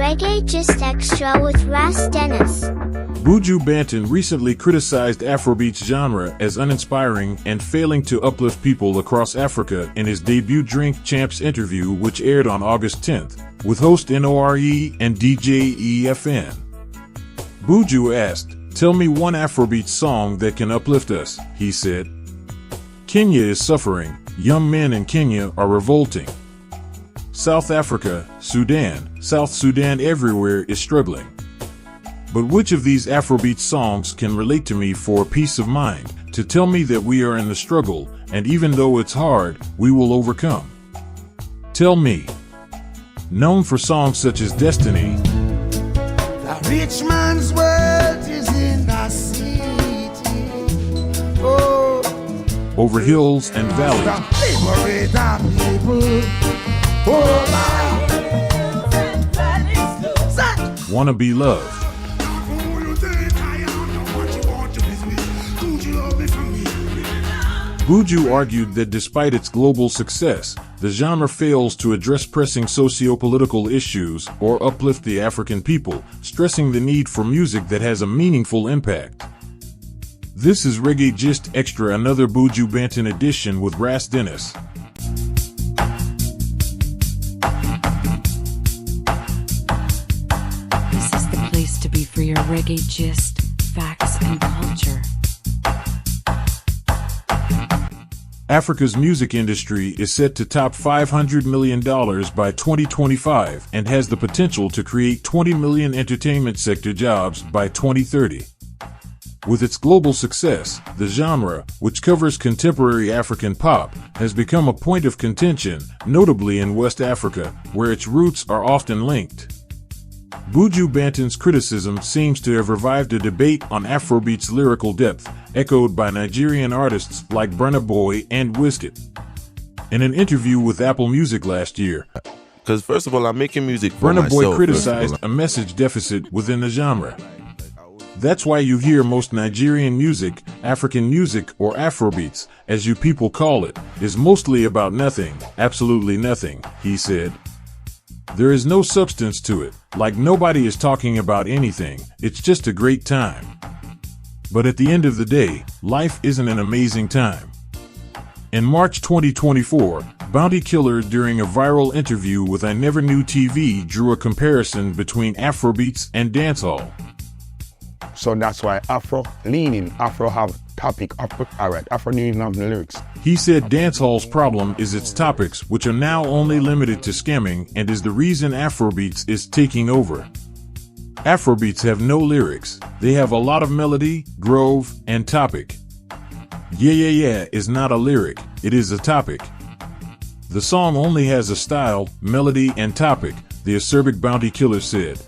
Reggae Just Extra with Ras Dennis. Buju Banton recently criticized Afrobeats genre as uninspiring and failing to uplift people across Africa in his debut Drink Champs interview, which aired on August 10th, with host N.O.R.E and DJ EFN. Buju asked, "Tell me one Afrobeats song that can uplift us," he said. "Kenya is suffering. Young men in Kenya are revolting. South Africa, Sudan, South Sudan, everywhere is struggling. But which of these Afrobeat songs can relate to me for peace of mind, to tell me that we are in the struggle, and even though it's hard, we will overcome? Tell me." Known for songs such as Destiny, "The rich man's world is in the city. Oh, Over Hills and Valleys, liberate the people. Oh, Wanna Be Loved, Buju argued that despite its global success, the genre fails to address pressing socio-political issues or uplift the African people, stressing the need for music that has a meaningful impact. This is Reggae Gist Extra, another Buju Banton edition with Ras Dennis. This is the place to be for your reggae gist, facts, and culture. Africa's music industry is set to top $500 million by 2025 and has the potential to create 20 million entertainment sector jobs by 2030. With its global success, the genre, which covers contemporary African pop, has become a point of contention, notably in West Africa, where its roots are often linked. Buju Banton's criticism seems to have revived a debate on Afrobeats' lyrical depth, echoed by Nigerian artists like Burna Boy and Wizkid. In an interview with Apple Music last year, because first of all, I'm making music for Burna myself. Boy criticized a message deficit within the genre. "That's why you hear most Nigerian music, African music, or Afrobeats, as you people call it, is mostly about nothing, absolutely nothing," he said. "There is no substance to it, like nobody is talking about anything, it's just a great time. But at the end of the day, life isn't an amazing time." In March 2024, Bounty Killer, during a viral interview with I Never Knew TV, drew a comparison between Afrobeats and dancehall. So that's why Afro-leaning, Afro have topic, Afro-leaning have the lyrics. He said dancehall's problem is its topics, which are now only limited to scamming, and is the reason Afrobeats is taking over. Afrobeats have no lyrics. They have a lot of melody, groove, and topic. "Yeah Yeah Yeah" is not a lyric, it is a topic. The song only has a style, melody, and topic, the acerbic Bounty Killer said.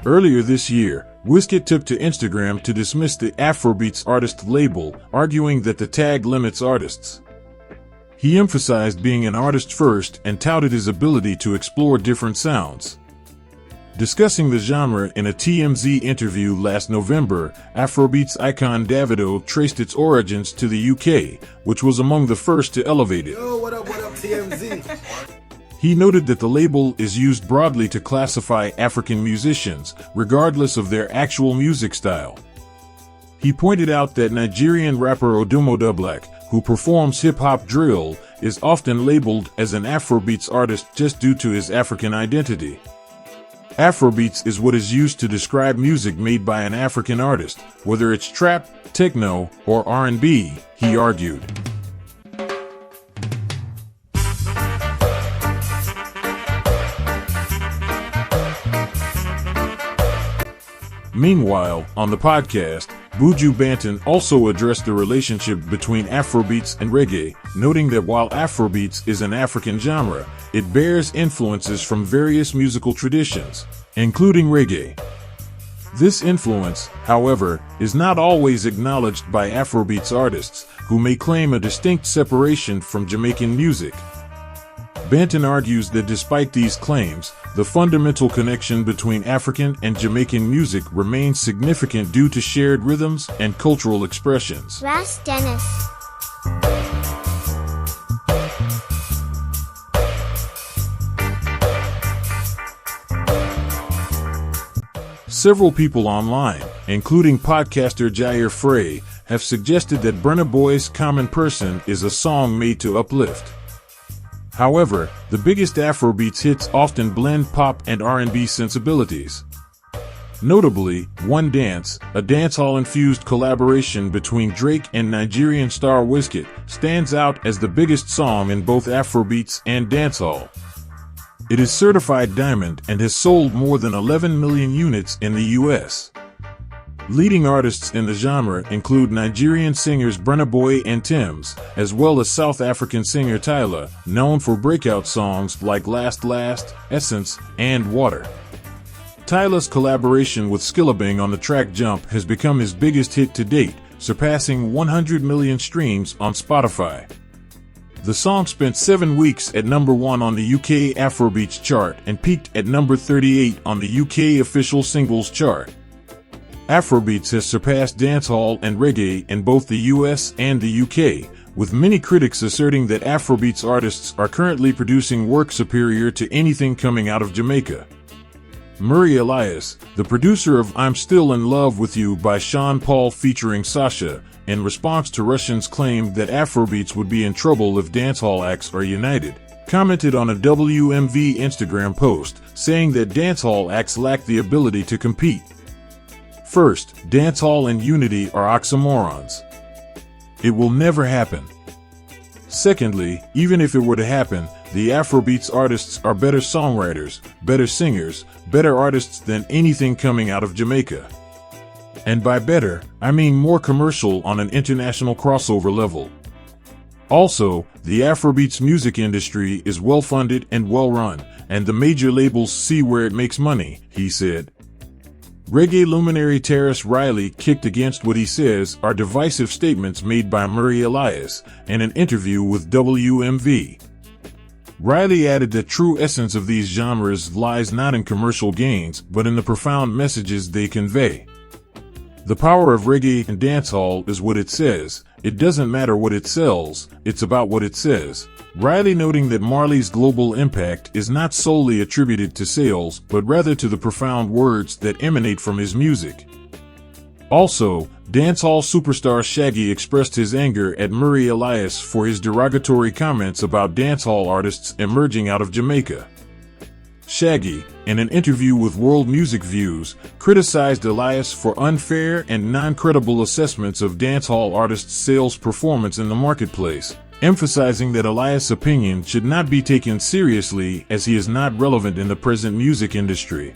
Earlier this year, Wizkid took to Instagram to dismiss the Afrobeats artist label, arguing that the tag limits artists. He emphasized being an artist first and touted his ability to explore different sounds. Discussing the genre in a TMZ interview last November, Afrobeats icon Davido traced its origins to the UK, which was among the first to elevate it. Yo, what up, TMZ? He noted that the label is used broadly to classify African musicians, regardless of their actual music style. He pointed out that Nigerian rapper Odumodu Black, who performs hip-hop drill, is often labeled as an Afrobeats artist just due to his African identity. Afrobeats is what is used to describe music made by an African artist, whether it's trap, techno, or R&B, he argued. Meanwhile, on the podcast, Buju Banton also addressed the relationship between Afrobeats and reggae, noting that while Afrobeats is an African genre, it bears influences from various musical traditions, including reggae. This influence, however, is not always acknowledged by Afrobeats artists, who may claim a distinct separation from Jamaican music. Banton argues that despite these claims, the fundamental connection between African and Jamaican music remains significant due to shared rhythms and cultural expressions. Ras Dennis. Several people online, including podcaster Jair Frey, have suggested that Burna Boy's Common Person is a song made to uplift. However, the biggest Afrobeats hits often blend pop and R&B sensibilities. Notably, One Dance, a dancehall-infused collaboration between Drake and Nigerian star Wizkid, stands out as the biggest song in both Afrobeats and dancehall. It is certified diamond and has sold more than 11 million units in the US. Leading artists in the genre include Nigerian singers Burna Boy and Tems, as well as South African singer Tyla, known for breakout songs like Last Last, Essence, and Water. Tyla's collaboration with Skillabang on the track Jump has become his biggest hit to date, surpassing 100 million streams on Spotify. The song spent 7 weeks at number 1 on the UK Afrobeats chart and peaked at number 38 on the UK official singles chart. Afrobeats has surpassed dancehall and reggae in both the US and the UK, with many critics asserting that Afrobeats artists are currently producing work superior to anything coming out of Jamaica. N.O.R.E Elias, the producer of I'm Still in Love with You by Sean Paul featuring Sasha, in response to Russians' claim that Afrobeats would be in trouble if dancehall acts are united, commented on a WMV Instagram post, saying that dancehall acts lack the ability to compete. First, dancehall and unity are oxymorons. It will never happen. Secondly, even if it were to happen, the Afrobeats artists are better songwriters, better singers, better artists than anything coming out of Jamaica. And by better, I mean more commercial on an international crossover level. Also, the Afrobeats music industry is well-funded and well-run, and the major labels see where it makes money, he said. Reggae luminary Terrace Riley kicked against what he says are divisive statements made by N.O.R.E Elias in an interview with WMV. Riley added that true essence of these genres lies not in commercial gains, but in the profound messages they convey. The power of reggae and dancehall is what it says. It doesn't matter what it sells, it's about what it says. Riley noting that Marley's global impact is not solely attributed to sales, but rather to the profound words that emanate from his music. Also, dancehall superstar Shaggy expressed his anger at N.O.R.E Elias for his derogatory comments about dancehall artists emerging out of Jamaica. Shaggy, in an interview with World Music Views, criticized Elias for unfair and non-credible assessments of dancehall artists' sales performance in the marketplace, emphasizing that Elias' opinion should not be taken seriously as he is not relevant in the present music industry.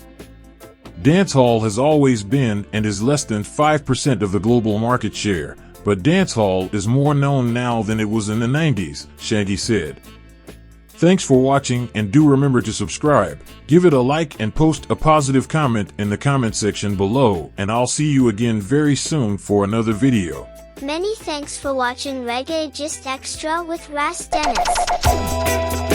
Dancehall has always been and is less than 5% of the global market share, but dancehall is more known now than it was in the 90s, Shaggy said. Thanks for watching, and do remember to subscribe, give it a like and post a positive comment in the comment section below, and I'll see you again very soon for another video. Many thanks for watching Reggae Gist Extra with Ras Dennis.